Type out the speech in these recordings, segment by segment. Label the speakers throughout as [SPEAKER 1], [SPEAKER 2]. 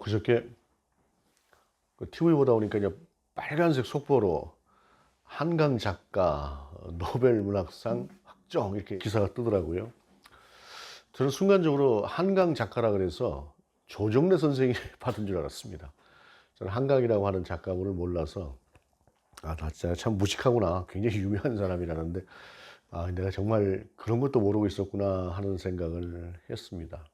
[SPEAKER 1] 그저께 그 TV 보다 보니까 이제 빨간색 속보로 한강 작가 노벨 문학상 확정 이렇게 기사가 뜨더라고요. 저는 순간적으로 한강 작가라 그래서 조정래 선생이 받은 줄 알았습니다. 저는 한강이라고 하는 작가분을 몰라서 나 진짜 참 무식하구나. 굉장히 유명한 사람이라는데 내가 정말 그런 것도 모르고 있었구나 하는 생각을 했습니다.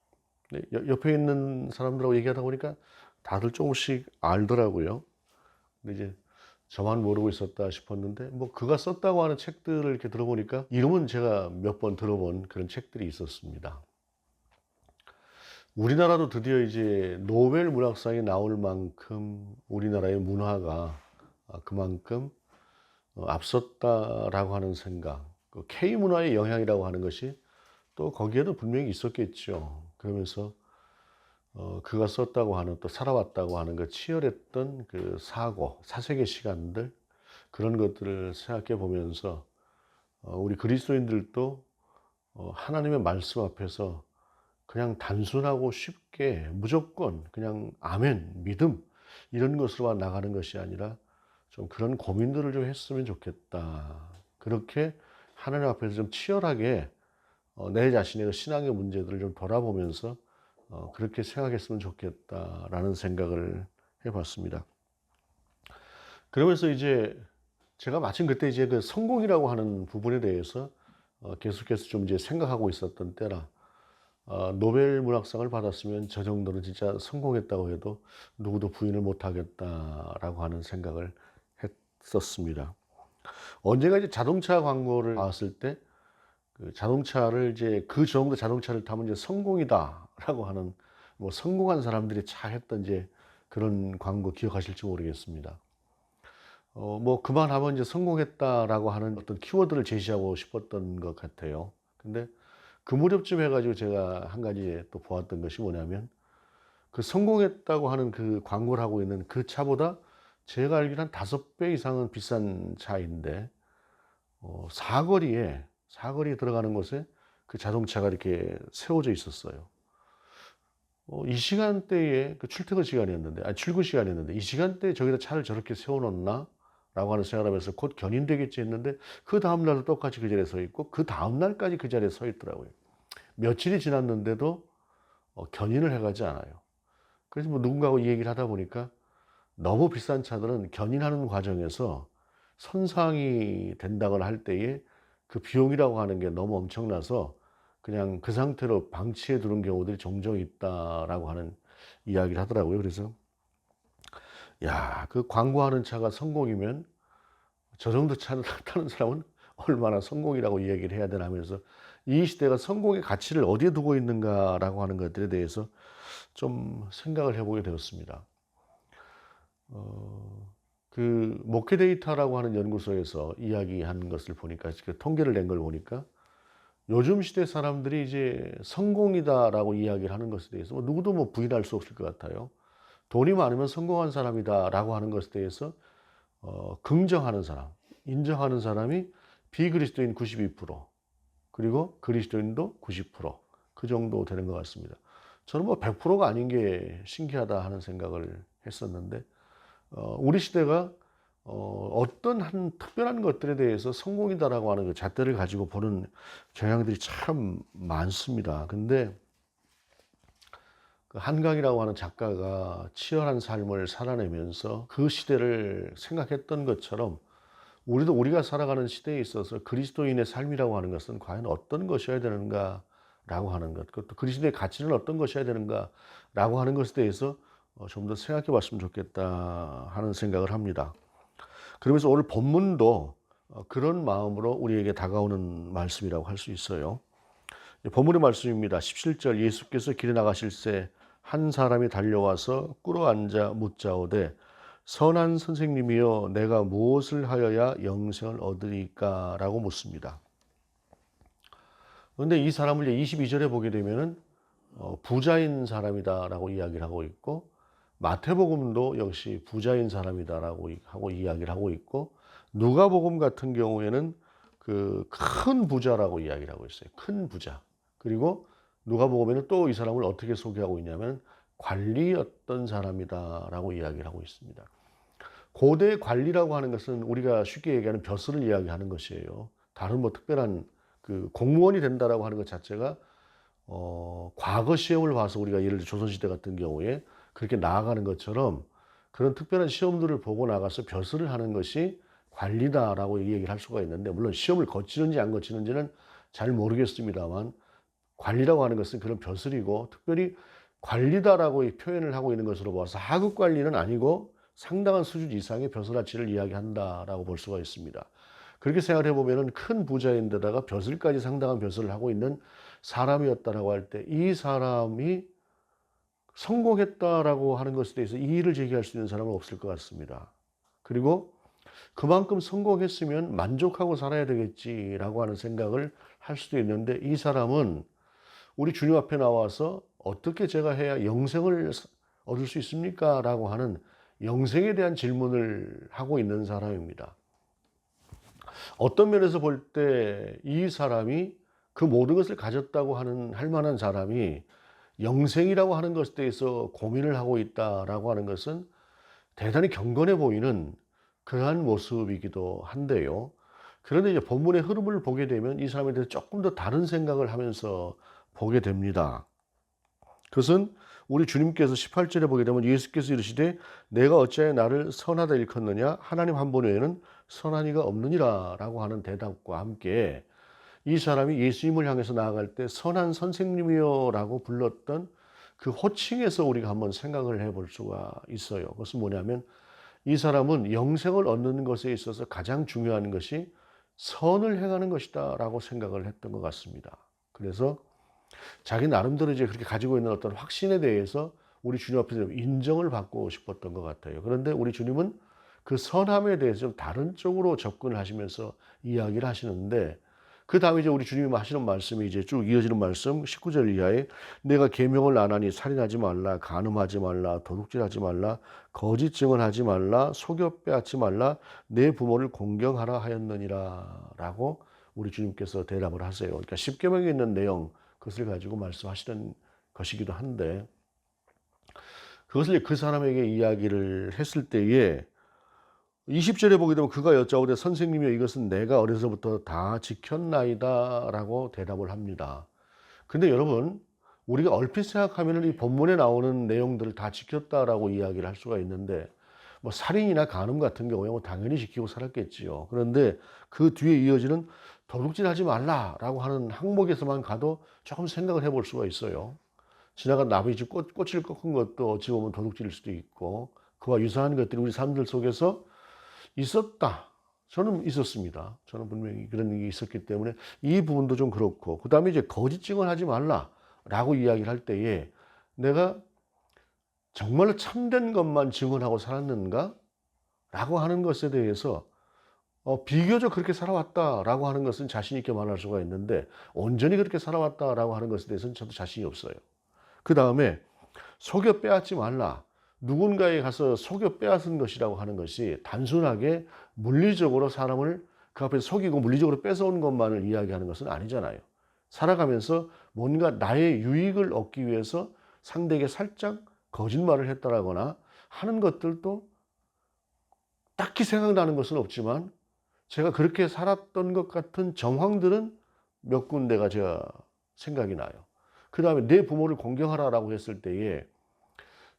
[SPEAKER 1] 근데 옆에 있는 사람들하고 얘기하다 보니까 다들 조금씩 알더라고요. 근데 이제 저만 모르고 있었다 싶었는데 그가 썼다고 하는 책들을 이렇게 들어보니까 이름은 제가 몇 번 들어본 그런 책들이 있었습니다. 우리나라도 드디어 이제 노벨 문학상이 나올 만큼 우리나라의 문화가 그만큼 앞섰다라고 하는 생각, 그 K문화의 영향이라고 하는 것이 또 거기에도 분명히 있었겠죠. 그러면서 그가 썼다고 하는 또 살아왔다고 하는 그 치열했던 그 사색의 시간들 그런 것들을 생각해 보면서 우리 그리스도인들도 하나님의 말씀 앞에서 그냥 단순하고 쉽게 무조건 그냥 아멘, 믿음 이런 것으로만 나가는 것이 아니라 좀 그런 고민들을 좀 했으면 좋겠다. 그렇게 하나님 앞에서 좀 치열하게 내 자신의 그 신앙의 문제들을 좀 돌아보면서 그렇게 생각했으면 좋겠다라는 생각을 해봤습니다. 그러면서 이제 제가 마침 그때 이제 그 성공이라고 하는 부분에 대해서 계속해서 좀 이제 생각하고 있었던 때라 노벨 문학상을 받았으면 저 정도는 진짜 성공했다고 해도 누구도 부인을 못하겠다라고 하는 생각을 했었습니다. 언제가 이제 자동차 광고를 봤을 때 그 자동차를 이제 그 정도 자동차를 타면 이제 성공이다라고 하는 성공한 사람들이 차 했던 이제 그런 광고 기억하실지 모르겠습니다. 그만하면 이제 성공했다라고 하는 어떤 키워드를 제시하고 싶었던 것 같아요. 근데 그 무렵쯤 해가지고 제가 한 가지 또 보았던 것이 뭐냐면 그 성공했다고 하는 그 광고를 하고 있는 그 차보다 제가 알기로 한 5배 이상은 비싼 차인데 사거리에 들어가는 곳에 그 자동차가 이렇게 세워져 있었어요. 이 시간대에 그 출퇴근 시간이었는데, 출근 시간이었는데, 이 시간대에 저기다 차를 저렇게 세워놓나? 라고 하는 생각을 하면서 곧 견인되겠지 했는데, 그 다음날도 똑같이 그 자리에 서 있고, 그 다음날까지 그 자리에 서 있더라고요. 며칠이 지났는데도 견인을 해가지 않아요. 그래서 누군가하고 이 얘기를 하다 보니까 너무 비싼 차들은 견인하는 과정에서 손상이 된다거나 할 때에 그 비용이라고 하는 게 너무 엄청나서 그냥 그 상태로 방치해 두는 경우들이 종종 있다라고 하는 이야기를 하더라고요. 그래서 그 광고하는 차가 성공이면 저 정도 차를 타는 사람은 얼마나 성공이라고 이야기를 해야 되나 하면서 이 시대가 성공의 가치를 어디에 두고 있는가라고 하는 것들에 대해서 좀 생각을 해보게 되었습니다. 그 목회 데이터라고 하는 연구소에서 이야기한 것을 보니까 그 통계를 낸 걸 보니까 요즘 시대 사람들이 이제 성공이다라고 이야기를 하는 것에 대해서 누구도 부인할 수 없을 것 같아요. 돈이 많으면 성공한 사람이다라고 하는 것에 대해서 긍정하는 사람, 인정하는 사람이 비그리스도인 92% 그리고 그리스도인도 90%그 정도 되는 것 같습니다. 저는 100%가 아닌 게 신기하다 하는 생각을 했었는데 우리 시대가 어떤 한 특별한 것들에 대해서 성공이다라고 하는 그 잣대를 가지고 보는 경향들이 참 많습니다. 근데 그 한강이라고 하는 작가가 치열한 삶을 살아내면서 그 시대를 생각했던 것처럼 우리도 우리가 살아가는 시대에 있어서 그리스도인의 삶이라고 하는 것은 과연 어떤 것이어야 되는가라고 하는 것, 그것도 그리스도의 가치는 어떤 것이어야 되는가라고 하는 것에 대해서 좀 더 생각해 봤으면 좋겠다 하는 생각을 합니다. 그러면서 오늘 본문도 그런 마음으로 우리에게 다가오는 말씀이라고 할 수 있어요. 본문의 말씀입니다. 17절 예수께서 길에 나가실새 한 사람이 달려와서 꿇어앉아 묻자오되 선한 선생님이여 내가 무엇을 하여야 영생을 얻으리까? 라고 묻습니다. 그런데 이 사람을 22절에 보게 되면은 부자인 사람이다라고 이야기를 하고 있고 마태복음도 역시 부자인 사람이다라고 하고 이야기를 하고 있고 누가복음 같은 경우에는 그 큰 부자라고 이야기를 하고 있어요. 큰 부자. 그리고 누가복음에는 또 이 사람을 어떻게 소개하고 있냐면 관리였던 사람이다라고 이야기를 하고 있습니다. 고대 관리라고 하는 것은 우리가 쉽게 얘기하는 벼슬을 이야기하는 것이에요. 다른 뭐 특별한 그 공무원이 된다라고 하는 것 자체가 과거 시험을 봐서 우리가 예를 들어 조선시대 같은 경우에 그렇게 나아가는 것처럼 그런 특별한 시험들을 보고 나가서 벼슬을 하는 것이 관리다라고 얘기를 할 수가 있는데, 물론 시험을 거치는지 안 거치는지는 잘 모르겠습니다만 관리라고 하는 것은 그런 벼슬이고, 특별히 관리다라고 표현을 하고 있는 것으로 봐서 하급 관리는 아니고 상당한 수준 이상의 벼슬아치를 이야기한다라고 볼 수가 있습니다. 그렇게 생각을 해보면 큰 부자인데다가 벼슬까지 상당한 벼슬을 하고 있는 사람이었다라고 할 때 이 사람이 성공했다라고 하는 것에 대해서 이의를 제기할 수 있는 사람은 없을 것 같습니다. 그리고 그만큼 성공했으면 만족하고 살아야 되겠지라고 하는 생각을 할 수도 있는데, 이 사람은 우리 주님 앞에 나와서 어떻게 제가 해야 영생을 얻을 수 있습니까? 라고 하는 영생에 대한 질문을 하고 있는 사람입니다. 어떤 면에서 볼 때 이 사람이 그 모든 것을 가졌다고 할 만한 사람이 영생이라고 하는 것에 대해서 고민을 하고 있다라고 하는 것은 대단히 경건해 보이는 그러한 모습이기도 한데요. 그런데 이제 본문의 흐름을 보게 되면 이 사람에 대해서 조금 더 다른 생각을 하면서 보게 됩니다. 그것은 우리 주님께서 18절에 보게 되면 예수께서 이르시되 내가 어찌하여 나를 선하다 일컫느냐 하나님 한 분 외에는 선한 이가 없느니라 라고 하는 대답과 함께 이 사람이 예수님을 향해서 나아갈 때 선한 선생님이요 라고 불렀던 그 호칭에서 우리가 한번 생각을 해볼 수가 있어요. 그것은 뭐냐면 이 사람은 영생을 얻는 것에 있어서 가장 중요한 것이 선을 행하는 것이다 라고 생각을 했던 것 같습니다. 그래서 자기 나름대로 이제 그렇게 가지고 있는 어떤 확신에 대해서 우리 주님 앞에서 인정을 받고 싶었던 것 같아요. 그런데 우리 주님은 그 선함에 대해서 좀 다른 쪽으로 접근을 하시면서 이야기를 하시는데, 그 다음에 이제 우리 주님이 하시는 말씀이 이제 쭉 이어지는 말씀 19절 이하에 내가 계명을 안 하니 살인하지 말라, 간음하지 말라, 도둑질하지 말라, 거짓 증언하지 말라, 속여 빼앗지 말라, 내 부모를 공경하라 하였느니라 라고 우리 주님께서 대답을 하세요. 그러니까 십계명에 있는 내용, 그것을 가지고 말씀하시는 것이기도 한데, 그것을 그 사람에게 이야기를 했을 때에 20절에 보게 되면 그가 여짜오되 선생님이여 이것은 내가 어려서부터 다 지켰나이다 라고 대답을 합니다. 근데 여러분, 우리가 얼핏 생각하면 이 본문에 나오는 내용들을 다 지켰다라고 이야기를 할 수가 있는데, 뭐 살인이나 간음 같은 경우에 뭐 당연히 지키고 살았겠지요. 그런데 그 뒤에 이어지는 도둑질하지 말라라고 하는 항목에서만 가도 조금 생각을 해볼 수가 있어요. 지나간 나무에 꼬치를 꺾은 것도 어찌 보면 도둑질일 수도 있고, 그와 유사한 것들이 우리 삶들 속에서 있었다. 저는 있었습니다. 저는 분명히 그런 일이 있었기 때문에 이 부분도 좀 그렇고, 그 다음에 이제 거짓 증언하지 말라라고 이야기를 할 때에 내가 정말로 참된 것만 증언하고 살았는가? 라고 하는 것에 대해서 비교적 그렇게 살아왔다라고 하는 것은 자신 있게 말할 수가 있는데, 온전히 그렇게 살아왔다라고 하는 것에 대해서는 저도 자신이 없어요. 그 다음에 속여 빼앗지 말라. 누군가에 가서 속여 빼앗은 것이라고 하는 것이 단순하게 물리적으로 사람을 그 앞에서 속이고 물리적으로 뺏어온 것만을 이야기하는 것은 아니잖아요. 살아가면서 뭔가 나의 유익을 얻기 위해서 상대에게 살짝 거짓말을 했다라거나 하는 것들도 딱히 생각나는 것은 없지만, 제가 그렇게 살았던 것 같은 정황들은 몇 군데가 제가 생각이 나요. 그 다음에 내 부모를 공경하라라고 했을 때에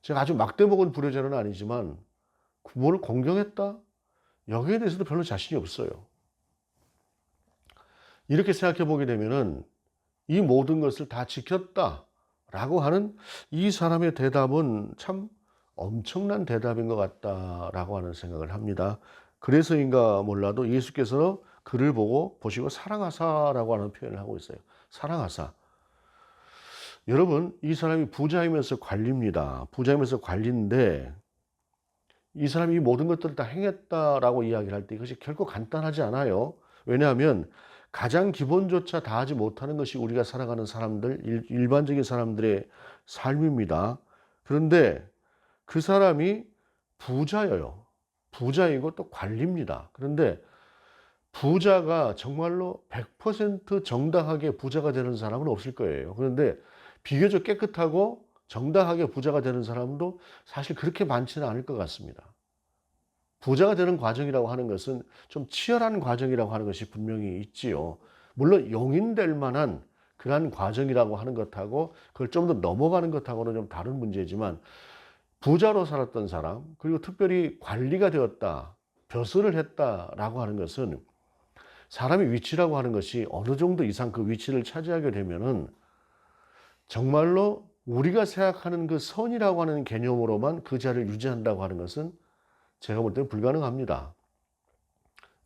[SPEAKER 1] 제가 아주 막대먹은 불효자는 아니지만 부모를 공경했다? 여기에 대해서도 별로 자신이 없어요. 이렇게 생각해 보게 되면은 이 모든 것을 다 지켰다라고 하는 이 사람의 대답은 참 엄청난 대답인 것 같다라고 하는 생각을 합니다. 그래서인가 몰라도 예수께서 그를 보시고 사랑하사라고 하는 표현을 하고 있어요. 사랑하사. 여러분, 이 사람이 부자이면서 관리입니다. 부자이면서 관리인데 이 사람이 이 모든 것들을 다 행했다라고 이야기를 할 때 이것이 결코 간단하지 않아요. 왜냐하면 가장 기본조차 다 하지 못하는 것이 우리가 살아가는 사람들, 일반적인 사람들의 삶입니다. 그런데 그 사람이 부자예요. 부자이고 또 관리입니다. 그런데 부자가 정말로 100% 정당하게 부자가 되는 사람은 없을 거예요. 그런데 비교적 깨끗하고 정당하게 부자가 되는 사람도 사실 그렇게 많지는 않을 것 같습니다. 부자가 되는 과정이라고 하는 것은 좀 치열한 과정이라고 하는 것이 분명히 있지요. 물론 용인될 만한 그러한 과정이라고 하는 것하고 그걸 좀 더 넘어가는 것하고는 좀 다른 문제지만, 부자로 살았던 사람, 그리고 특별히 관리가 되었다, 벼슬을 했다라고 하는 것은 사람의 위치라고 하는 것이 어느 정도 이상 그 위치를 차지하게 되면은 정말로 우리가 생각하는 그 선이라고 하는 개념으로만 그 자리를 유지한다고 하는 것은 제가 볼 때는 불가능합니다.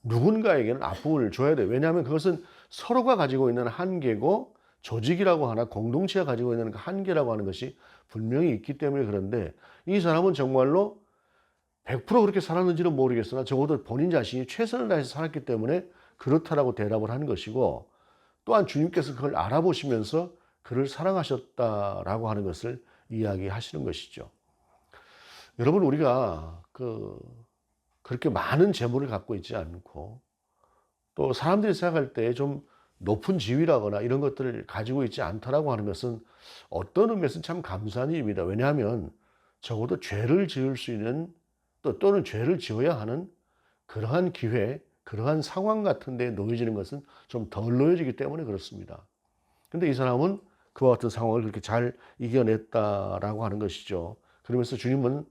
[SPEAKER 1] 누군가에게는 아픔을 줘야 돼요. 왜냐하면 그것은 서로가 가지고 있는 한계고, 조직이라고 하나 공동체가 가지고 있는 그 한계라고 하는 것이 분명히 있기 때문에. 그런데 이 사람은 정말로 100% 그렇게 살았는지는 모르겠으나 적어도 본인 자신이 최선을 다해서 살았기 때문에 그렇다라고 대답을 하는 것이고, 또한 주님께서 그걸 알아보시면서 그를 사랑하셨다라고 하는 것을 이야기하시는 것이죠. 여러분, 우리가 그렇게 많은 재물을 갖고 있지 않고, 또 사람들이 생각할 때 좀 높은 지위라거나 이런 것들을 가지고 있지 않다라고 하는 것은 어떤 의미에서는 참 감사한 일입니다. 왜냐하면 적어도 죄를 지을 수 있는, 또는 죄를 지어야 하는 그러한 기회, 그러한 상황 같은 데에 놓여지는 것은 좀 덜 놓여지기 때문에 그렇습니다. 근데 이 사람은 그와 같은 상황을 그렇게 잘 이겨냈다라고 하는 것이죠. 그러면서 주님은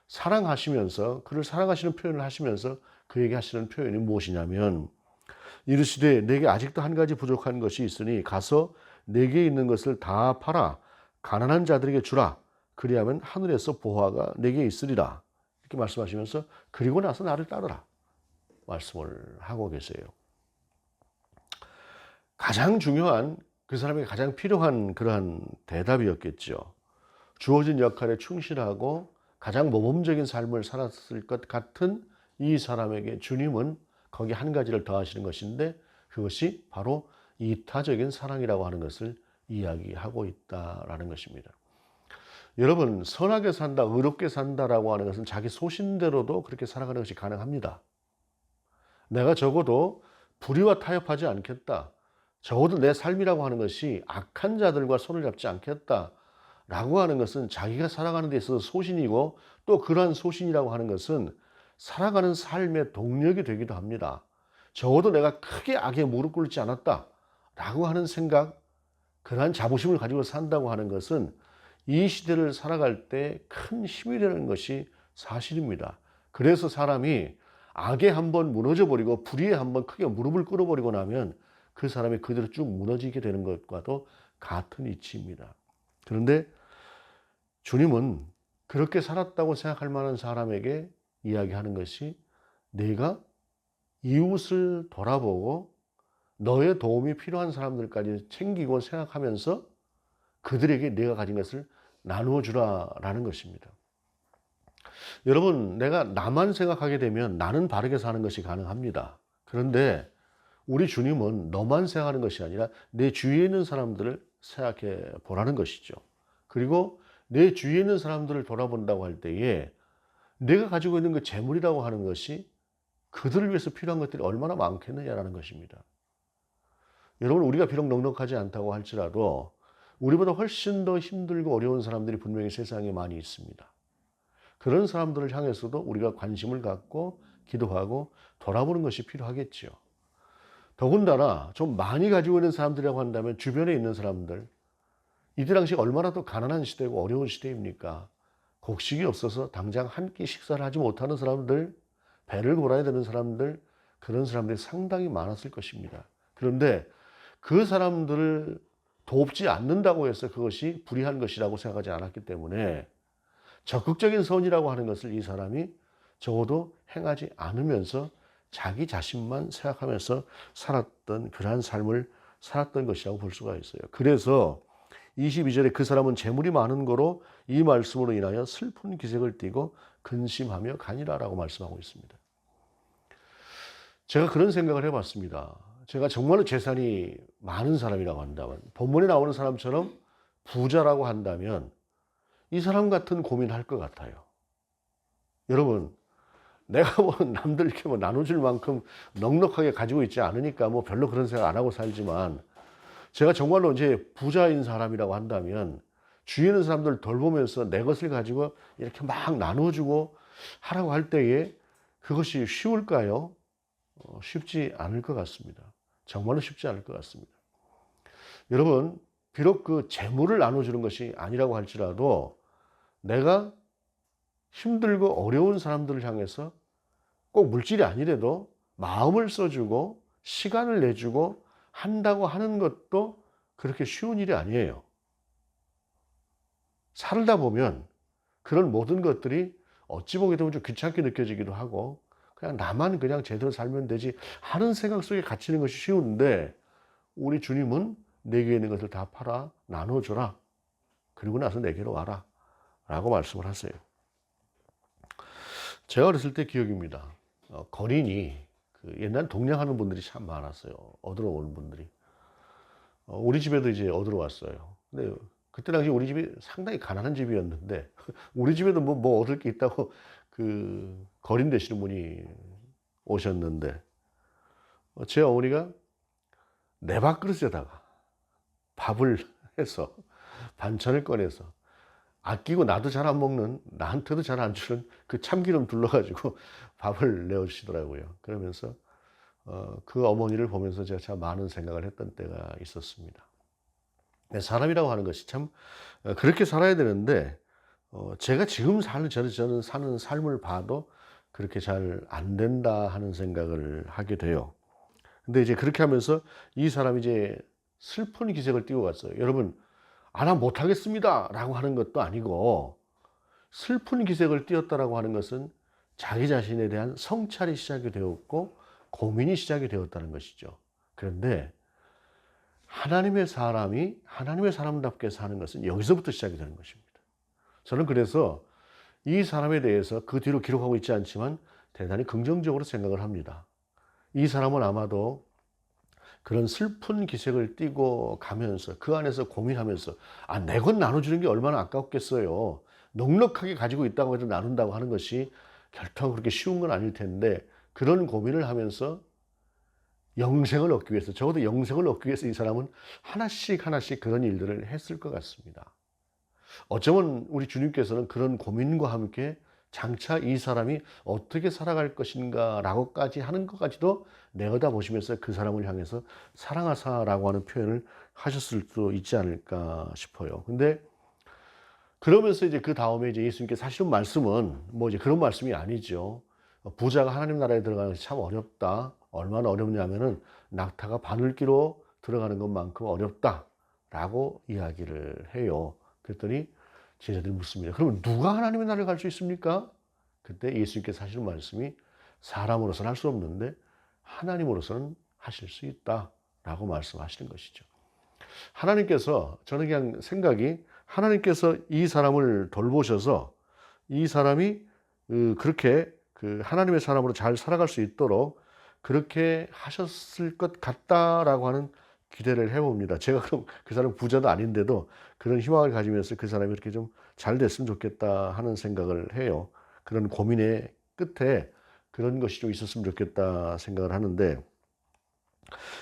[SPEAKER 1] 사랑하시면서, 그를 사랑하시는 표현을 하시면서 그에게 하시는 표현이 무엇이냐면, 이르시되 내게 아직도 한 가지 부족한 것이 있으니 가서 내게 있는 것을 다 팔아 가난한 자들에게 주라. 그리하면 하늘에서 보화가 내게 있으리라. 이렇게 말씀하시면서 그리고 나서 나를 따르라 말씀을 하고 계세요. 가장 중요한, 그 사람에게 가장 필요한 그러한 대답이었겠죠. 주어진 역할에 충실하고 가장 모범적인 삶을 살았을 것 같은 이 사람에게 주님은 거기 한 가지를 더하시는 것인데, 그것이 바로 이타적인 사랑이라고 하는 것을 이야기하고 있다라는 것입니다. 여러분, 선하게 산다, 의롭게 산다라고 하는 것은 자기 소신대로도 그렇게 살아가는 것이 가능합니다. 내가 적어도 불의와 타협하지 않겠다, 적어도 내 삶이라고 하는 것이 악한 자들과 손을 잡지 않겠다라고 하는 것은 자기가 살아가는 데 있어서 소신이고, 또 그러한 소신이라고 하는 것은 살아가는 삶의 동력이 되기도 합니다. 적어도 내가 크게 악에 무릎 꿇지 않았다라고 하는 생각, 그러한 자부심을 가지고 산다고 하는 것은 이 시대를 살아갈 때 큰 힘이 되는 것이 사실입니다. 그래서 사람이 악에 한번 무너져 버리고 불의에 한번 크게 무릎을 꿇어버리고 나면 그 사람이 그대로 쭉 무너지게 되는 것과도 같은 이치입니다. 그런데 주님은 그렇게 살았다고 생각할 만한 사람에게 이야기하는 것이, 내가 이웃을 돌아보고 너의 도움이 필요한 사람들까지 챙기고 생각하면서 그들에게 내가 가진 것을 나누어 주라라는 것입니다. 여러분, 내가 나만 생각하게 되면 나는 바르게 사는 것이 가능합니다. 그런데 우리 주님은 너만 생각하는 것이 아니라 내 주위에 있는 사람들을 생각해 보라는 것이죠. 그리고 내 주위에 있는 사람들을 돌아본다고 할 때에 내가 가지고 있는 그 재물이라고 하는 것이 그들을 위해서 필요한 것들이 얼마나 많겠느냐라는 것입니다. 여러분, 우리가 비록 넉넉하지 않다고 할지라도 우리보다 훨씬 더 힘들고 어려운 사람들이 분명히 세상에 많이 있습니다. 그런 사람들을 향해서도 우리가 관심을 갖고 기도하고 돌아보는 것이 필요하겠지요. 더군다나 좀 많이 가지고 있는 사람들이라고 한다면 주변에 있는 사람들, 이때 당시 얼마나 더 가난한 시대고 어려운 시대입니까? 곡식이 없어서 당장 한 끼 식사를 하지 못하는 사람들, 배를 골아야 되는 사람들, 그런 사람들이 상당히 많았을 것입니다. 그런데 그 사람들을 돕지 않는다고 해서 그것이 불의한 것이라고 생각하지 않았기 때문에 적극적인 선이라고 하는 것을 이 사람이 적어도 행하지 않으면서 자기 자신만 생각하면서 살았던 그러한 삶을 살았던 것이라고 볼 수가 있어요. 그래서 22절에 그 사람은 재물이 많은 거로 이 말씀으로 인하여 슬픈 기색을 띠고 근심하며 가니라라고 말씀하고 있습니다. 제가 그런 생각을 해봤습니다. 제가 정말로 재산이 많은 사람이라고 한다면, 본문에 나오는 사람처럼 부자라고 한다면 이 사람 같은 고민을 할 것 같아요. 여러분, 내가 뭐 남들 이렇게 뭐 나눠줄 만큼 넉넉하게 가지고 있지 않으니까 뭐 별로 그런 생각 안 하고 살지만, 제가 정말로 이제 부자인 사람이라고 한다면 주위에 있는 사람들 돌보면서 내 것을 가지고 이렇게 막 나눠주고 하라고 할 때에 그것이 쉬울까요? 쉽지 않을 것 같습니다. 정말로 쉽지 않을 것 같습니다. 여러분, 비록 그 재물을 나눠주는 것이 아니라고 할지라도 내가 힘들고 어려운 사람들을 향해서 꼭 물질이 아니래도 마음을 써주고 시간을 내주고 한다고 하는 것도 그렇게 쉬운 일이 아니에요. 살다 보면 그런 모든 것들이 어찌 보게 되면 좀 귀찮게 느껴지기도 하고 그냥 나만 그냥 제대로 살면 되지 하는 생각 속에 갇히는 것이 쉬운데 우리 주님은 내게 있는 것을 다 팔아 나눠줘라. 그리고 나서 내게로 와라. 라고 말씀을 하세요. 제가 어렸을 때 기억입니다. 거린이 옛날 동냥하는 분들이 참 많았어요. 얻으러 오는 분들이. 우리 집에도 이제 얻으러 왔어요. 근데 그때 당시 우리 집이 상당히 가난한 집이었는데 우리 집에도 뭐 얻을 게 있다고 그 거린 되시는 분이 오셨는데 제 어머니가 내 밥그릇에다가 밥을 해서 반찬을 꺼내서 아끼고 나도 잘 안 먹는 나한테도 잘 안 주는 그 참기름 둘러가지고 밥을 내어주시더라고요. 그러면서 그 어머니를 보면서 제가 참 많은 생각을 했던 때가 있었습니다. 사람이라고 하는 것이 참 그렇게 살아야 되는데 제가 지금 저는 사는 삶을 봐도 그렇게 잘 안 된다 하는 생각을 하게 돼요. 근데 이제 그렇게 하면서 이 사람이 이제 슬픈 기색을 띠고 갔어요. 여러분, 나 못하겠습니다 라고 하는 것도 아니고 슬픈 기색을 띠었다라고 하는 것은 자기 자신에 대한 성찰이 시작이 되었고 고민이 시작이 되었다는 것이죠. 그런데 하나님의 사람이 하나님의 사람답게 사는 것은 여기서부터 시작이 되는 것입니다. 저는 그래서 이 사람에 대해서 그 뒤로 기록하고 있지 않지만 대단히 긍정적으로 생각을 합니다. 이 사람은 아마도 그런 슬픈 기색을 띠고 가면서 그 안에서 고민하면서 내 것 나눠주는 게 얼마나 아깝겠어요. 넉넉하게 가지고 있다고 해서 나눈다고 하는 것이 결코 그렇게 쉬운 건 아닐 텐데 그런 고민을 하면서 영생을 얻기 위해서 적어도 영생을 얻기 위해서 이 사람은 하나씩 하나씩 그런 일들을 했을 것 같습니다. 어쩌면 우리 주님께서는 그런 고민과 함께 장차 이 사람이 어떻게 살아갈 것인가 라고까지 하는 것까지도 내어다보시면서 그 사람을 향해서 사랑하사라고 하는 표현을 하셨을 수도 있지 않을까 싶어요. 근데 그러면서 이제 그 다음에 이제 예수님께 사실은 말씀은 뭐 이제 그런 말씀이 아니죠. 부자가 하나님 나라에 들어가는 것이 참 어렵다. 얼마나 어렵냐면은 낙타가 바늘기로 들어가는 것만큼 어렵다라고 이야기를 해요. 그랬더니 제자들이 묻습니다. 그러면 누가 하나님의 나라를 갈 수 있습니까? 그때 예수님께서 하시는 말씀이 사람으로서는 할 수 없는데 하나님으로서는 하실 수 있다라고 말씀하시는 것이죠. 하나님께서 저는 그냥 생각이 하나님께서 이 사람을 돌보셔서 이 사람이 그렇게 하나님의 사람으로 잘 살아갈 수 있도록 그렇게 하셨을 것 같다라고 하는 기대를 해봅니다. 제가 그럼 그 사람 부자도 아닌데도 그런 희망을 가지면서 그 사람이 이렇게 좀 잘 됐으면 좋겠다 하는 생각을 해요. 그런 고민의 끝에 그런 것이 좀 있었으면 좋겠다 생각을 하는데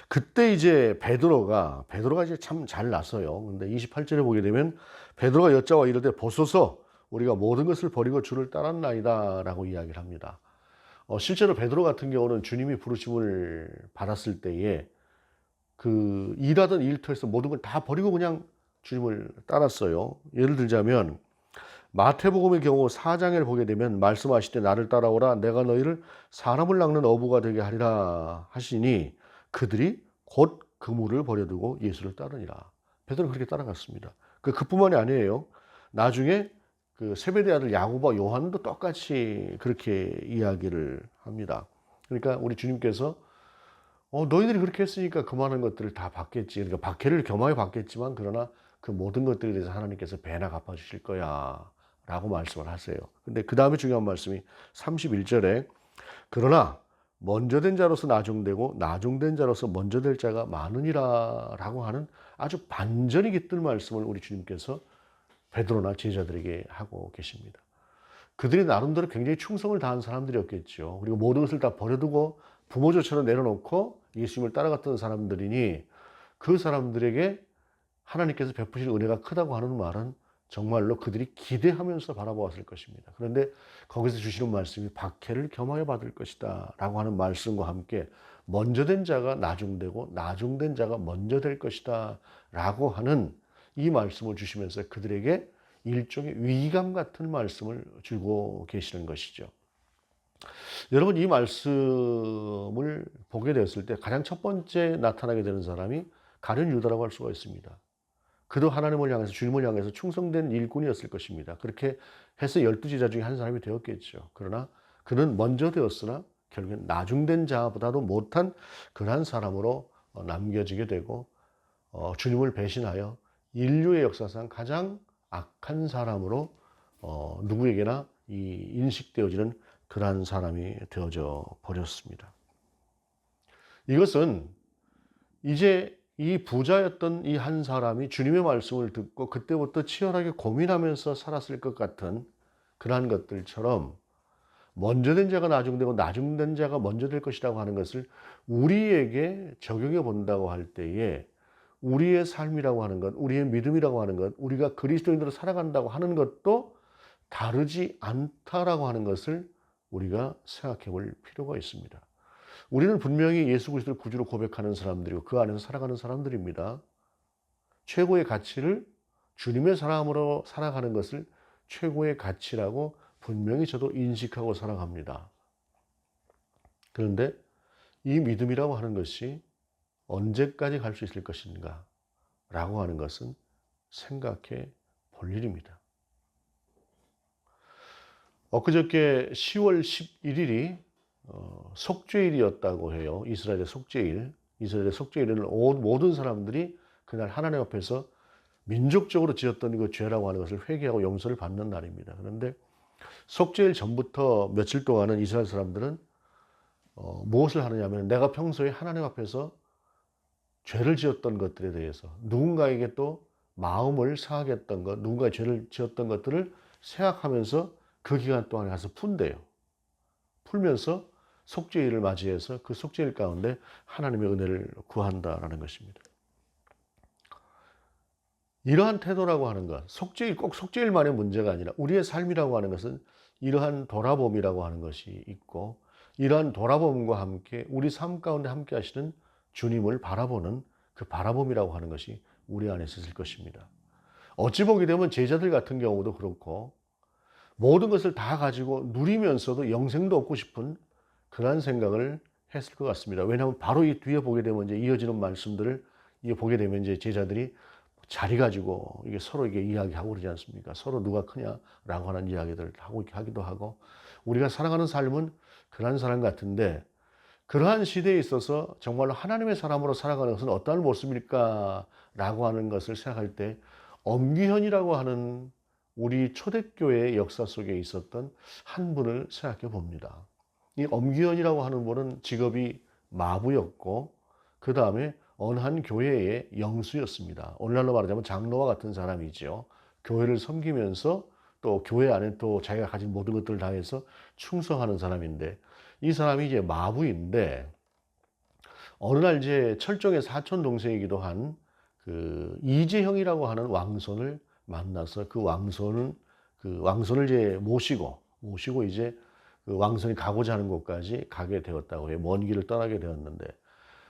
[SPEAKER 1] 그때 이제 베드로가 이제 참 잘 나서요. 근데 28절에 보게 되면 베드로가 여짜와 이르되 보소서 우리가 모든 것을 버리고 주를 따랐나이다라고 이야기를 합니다. 실제로 베드로 같은 경우는 주님이 부르심을 받았을 때에 그 일하던 일터에서 모든 걸 다 버리고 그냥 주님을 따랐어요. 예를 들자면 마태복음의 경우 4장을 보게 되면 말씀하실 때 나를 따라오라 내가 너희를 사람을 낚는 어부가 되게 하리라 하시니 그들이 곧 그물을 버려두고 예수를 따르니라. 베드로는 그렇게 따라갔습니다. 그뿐만이 아니에요. 나중에 그 세베대 아들 야고보와 요한도 똑같이 그렇게 이야기를 합니다. 그러니까 우리 주님께서 너희들이 그렇게 했으니까 그만한 것들을 다 받겠지. 그러니까 박해를 겸하게 받겠지만 그러나 그 모든 것들에 대해서 하나님께서 배나 갚아주실 거야 라고 말씀을 하세요. 근데 그 다음에 중요한 말씀이 31절에 그러나 먼저 된 자로서 나중되고 나중된 자로서 먼저 될 자가 많으니라 라고 하는 아주 반전이 깃든 말씀을 우리 주님께서 베드로나 제자들에게 하고 계십니다. 그들이 나름대로 굉장히 충성을 다한 사람들이었겠죠. 그리고 모든 것을 다 버려두고 부모조차도 내려놓고 예수님을 따라갔던 사람들이니 그 사람들에게 하나님께서 베푸신 은혜가 크다고 하는 말은 정말로 그들이 기대하면서 바라보았을 것입니다. 그런데 거기서 주시는 말씀이 박해를 겸하여 받을 것이다 라고 하는 말씀과 함께 먼저 된 자가 나중되고 나중된 자가 먼저 될 것이다 라고 하는 이 말씀을 주시면서 그들에게 일종의 위기감 같은 말씀을 주고 계시는 것이죠. 여러분, 이 말씀을 보게 되었을 때 가장 첫 번째 나타나게 되는 사람이 가룟 유다라고 할 수가 있습니다. 그도 하나님을 향해서, 주님을 향해서 충성된 일꾼이었을 것입니다. 그렇게 해서 12제자 중에 한 사람이 되었겠죠. 그러나 그는 먼저 되었으나 결국엔 나중된 자보다도 못한 그러한 사람으로 남겨지게 되고 주님을 배신하여 인류의 역사상 가장 악한 사람으로 누구에게나 인식되어지는 그러한 사람이 되어져 버렸습니다. 이것은 이제 이 부자였던 이 한 사람이 주님의 말씀을 듣고 그때부터 치열하게 고민하면서 살았을 것 같은 그러한 것들처럼 먼저 된 자가 나중되고 나중된 자가 먼저 될 것이라고 하는 것을 우리에게 적용해 본다고 할 때에 우리의 삶이라고 하는 것, 우리의 믿음이라고 하는 것, 우리가 그리스도인으로 살아간다고 하는 것도 다르지 않다라고 하는 것을 우리가 생각해 볼 필요가 있습니다. 우리는 분명히 예수 그리스도를 구주로 고백하는 사람들이고 그 안에서 살아가는 사람들입니다. 최고의 가치를 주님의 사람으로 살아가는 것을 최고의 가치라고 분명히 저도 인식하고 살아갑니다. 그런데 이 믿음이라고 하는 것이 언제까지 갈 수 있을 것인가 라고 하는 것은 생각해 볼 일입니다. 엊그저께 10월 11일이 속죄일이었다고 해요. 이스라엘의 속죄일. 이스라엘의 속죄일은 모든 사람들이 그날 하나님 앞에서 민족적으로 지었던 그 죄라고 하는 것을 회개하고 용서를 받는 날입니다. 그런데 속죄일 전부터 며칠 동안은 이스라엘 사람들은 무엇을 하느냐 하면 내가 평소에 하나님 앞에서 죄를 지었던 것들에 대해서 누군가에게 또 마음을 상하게 했던 것, 누군가의 죄를 지었던 것들을 생각하면서 그 기간 동안에 가서 푼대요. 풀면서 속죄일을 맞이해서 그 속죄일 가운데 하나님의 은혜를 구한다라는 것입니다. 이러한 태도라고 하는 것, 속죄일, 꼭 속죄일만의 문제가 아니라 우리의 삶이라고 하는 것은 이러한 돌아봄이라고 하는 것이 있고 이러한 돌아봄과 함께 우리 삶 가운데 함께 하시는 주님을 바라보는 그 바라봄이라고 하는 것이 우리 안에 있을 것입니다. 어찌 보게 되면 제자들 같은 경우도 그렇고 모든 것을 다 가지고 누리면서도 영생도 얻고 싶은 그런 생각을 했을 것 같습니다. 왜냐하면 바로 이 뒤에 보게 되면 이제 이어지는 말씀들을 보게 되면 이제 제자들이 자리 가지고 이게 서로 이게 이야기하고 그러지 않습니까? 서로 누가 크냐라고 하는 이야기들을 하기도 하고 우리가 살아가는 삶은 그러한 사람 같은데 그러한 시대에 있어서 정말로 하나님의 사람으로 살아가는 것은 어떠한 모습일까? 라고 하는 것을 생각할 때 엄기현이라고 하는 우리 초대교회의 역사 속에 있었던 한 분을 생각해 봅니다. 이 엄기현이라고 하는 분은 직업이 마부였고 그 다음에 어느 한 교회의 영수였습니다. 오늘날로 말하자면 장로와 같은 사람이죠. 교회를 섬기면서 또 교회 안에 또 자기가 가진 모든 것들을 다해서 충성하는 사람인데 이 사람이 이제 마부인데 어느 날 이제 철종의 사촌 동생이기도 한 그 이재형이라고 하는 왕손을 만나서 그 왕손을 이제 모시고 이제 그 왕손이 가고자 하는 곳까지 가게 되었다고 해요. 먼 길을 떠나게 되었는데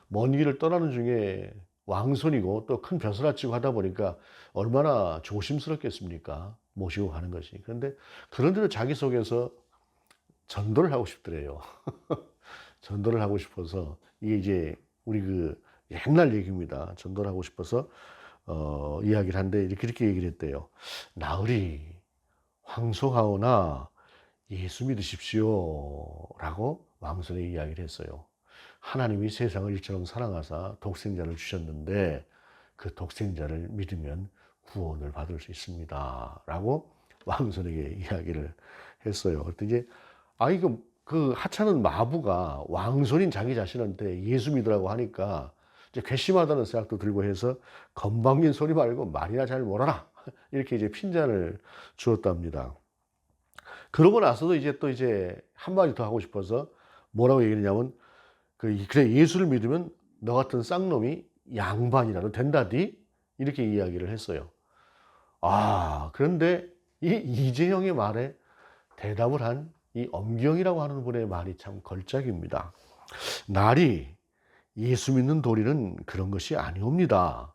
[SPEAKER 1] 먼 길을 떠나는 중에 왕손이고 또 큰 벼슬아 치고 하다 보니까 얼마나 조심스럽겠습니까? 모시고 가는 것이. 그런데 그런데도 자기 속에서 전도를 하고 싶더래요. 전도를 하고 싶어서 이게 이제 우리 그 옛날 얘기입니다. 전도를 하고 싶어서 이야기를 하는데 이렇게 얘기를 했대요. 나으리 황송하오나 예수 믿으십시오 라고 왕손에 이야기를 했어요. 하나님이 세상을 이처럼 사랑하사 독생자를 주셨는데 그 독생자를 믿으면 구원을 받을 수 있습니다 라고 왕손에게 이야기를 했어요. 그랬더니 이제 그 하찮은 마부가 왕손인 자기 자신한테 예수 믿으라고 하니까 이제 괘씸하다는 생각도 들고 해서 건방진 소리 말고 말이나 잘 몰아라 이렇게 이제 핀잔을 주었답니다. 그러고 나서도 이제 한마디 더 하고 싶어서 뭐라고 얘기했냐면 그래 예수를 믿으면 너 같은 쌍놈이 양반이라도 된다디 이렇게 이야기를 했어요. 그런데 이 이재영의 말에 대답을 한 이 엄경이라고 하는 분의 말이 참 걸작입니다. 날이 예수 믿는 도리는 그런 것이 아니옵니다.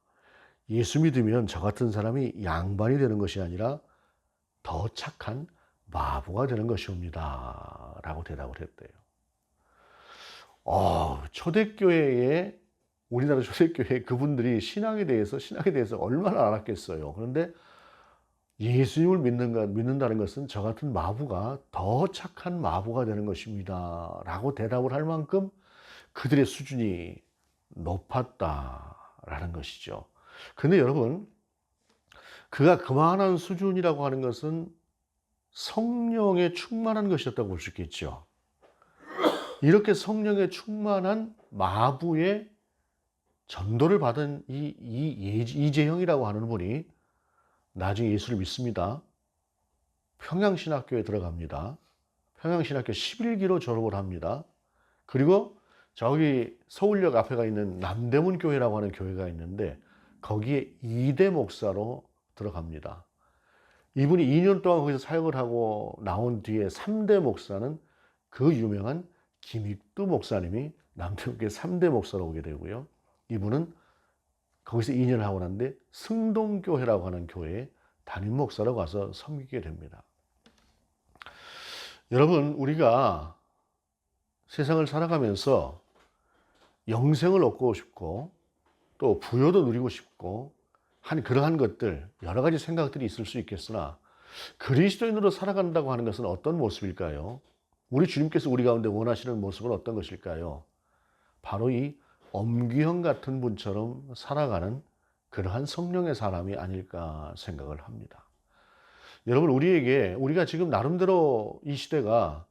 [SPEAKER 1] 예수 믿으면 저 같은 사람이 양반이 되는 것이 아니라 더 착한 마부가 되는 것이옵니다. 라고 대답을 했대요. 초대교회에, 우리나라 초대교회 그분들이 신앙에 대해서 얼마나 알았겠어요. 그런데 예수님을 믿는다는 것은 저 같은 마부가 더 착한 마부가 되는 것입니다. 라고 대답을 할 만큼 그들의 수준이 높았다라는 것이죠. 근데 여러분, 그가 그만한 수준이라고 하는 것은 성령에 충만한 것이었다고 볼 수 있겠죠. 이렇게 성령에 충만한 마부의 전도를 받은 이재형이라고 하는 분이 나중에 예수를 믿습니다. 평양신학교에 들어갑니다. 평양신학교 11기로 졸업을 합니다. 그리고 저기 서울역 앞에가 있는 남대문 교회라고 하는 교회가 있는데 거기에 2대 목사로 들어갑니다. 이분이 2년 동안 거기서 사역을 하고 나온 뒤에 3대 목사는 그 유명한 김익두 목사님이 남대문교회 3대 목사로 오게 되고요. 이분은 거기서 2년을 하고 났는데 승동교회라고 하는 교회에 담임 목사로 가서 섬기게 됩니다. 여러분, 우리가 세상을 살아가면서 영생을 얻고 싶고 또 부여도 누리고 싶고 한 그러한 것들, 여러 가지 생각들이 있을 수 있겠으나 그리스도인으로 살아간다고 하는 것은 어떤 모습일까요? 우리 주님께서 우리 가운데 원하시는 모습은 어떤 것일까요? 바로 이 엄귀형 같은 분처럼 살아가는 그러한 성령의 사람이 아닐까 생각을 합니다. 여러분, 우리가 지금 나름대로 이 시대가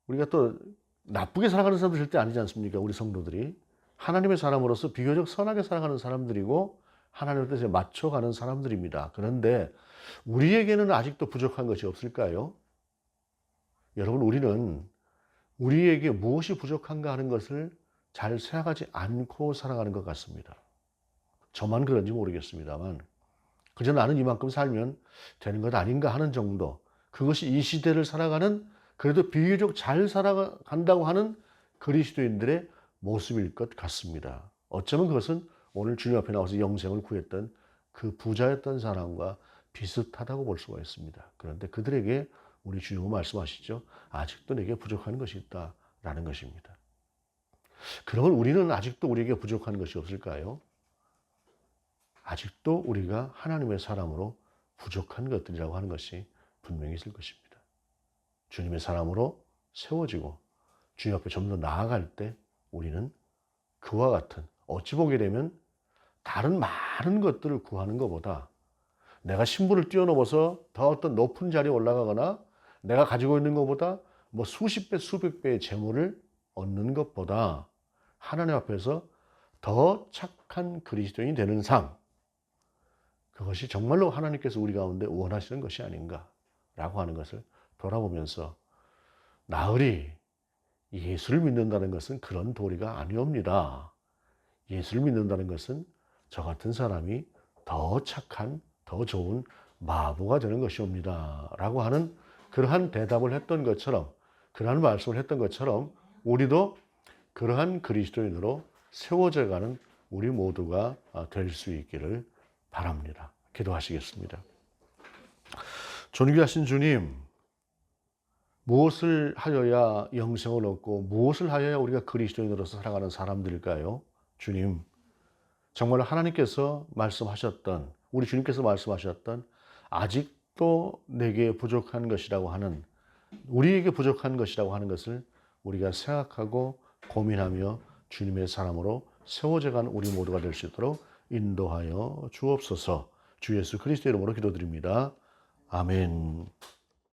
[SPEAKER 1] 우리가 또 나쁘게 살아가는 사람들 절대 아니지 않습니까? 우리 성도들이 하나님의 사람으로서 비교적 선하게 살아가는 사람들이고 하나님의 뜻에 맞춰가는 사람들입니다. 그런데 우리에게는 아직도 부족한 것이 없을까요? 여러분, 우리는 우리에게 무엇이 부족한가 하는 것을 잘 생각하지 않고 살아가는 것 같습니다. 저만 그런지 모르겠습니다만 그저 나는 이만큼 살면 되는 것 아닌가 하는 정도, 그것이 이 시대를 살아가는 그래도 비교적 잘 살아간다고 하는 그리스도인들의 모습일 것 같습니다. 어쩌면 그것은 오늘 주님 앞에 나와서 영생을 구했던 그 부자였던 사람과 비슷하다고 볼 수가 있습니다. 그런데 그들에게 우리 주님은 말씀하시죠. 아직도 내게 부족한 것이 있다라는 것입니다. 그러면 우리는 아직도 우리에게 부족한 것이 없을까요? 아직도 우리가 하나님의 사람으로 부족한 것들이라고 하는 것이 분명히 있을 것입니다. 주님의 사람으로 세워지고 주님 앞에 좀 더 나아갈 때 우리는 그와 같은, 어찌 보게 되면 다른 많은 것들을 구하는 것보다 내가 신분을 뛰어넘어서 더 어떤 높은 자리에 올라가거나 내가 가지고 있는 것보다 뭐 수십 배, 수백 배의 재물을 얻는 것보다 하나님 앞에서 더 착한 그리스도인이 되는 삶, 그것이 정말로 하나님께서 우리 가운데 원하시는 것이 아닌가라고 하는 것을 돌아보면서 나으리 예수를 믿는다는 것은 그런 도리가 아니옵니다. 예수를 믿는다는 것은 저 같은 사람이 더 착한, 더 좋은 마부가 되는 것이옵니다. 라고 하는 그러한 대답을 했던 것처럼, 그러한 말씀을 했던 것처럼 우리도 그러한 그리스도인으로 세워져 가는 우리 모두가 될 수 있기를 바랍니다. 기도하시겠습니다. 존귀하신 주님, 무엇을 하여야 영생을 얻고 무엇을 하여야 우리가 그리스도인으로서 살아가는 사람들일까요? 주님, 정말 하나님께서 말씀하셨던, 우리 주님께서 말씀하셨던 아직도 내게 부족한 것이라고 하는, 우리에게 부족한 것이라고 하는 것을 우리가 생각하고 고민하며 주님의 사람으로 세워져 간 우리 모두가 될 수 있도록 인도하여 주옵소서. 주 예수 그리스도 이름으로 기도드립니다. 아멘.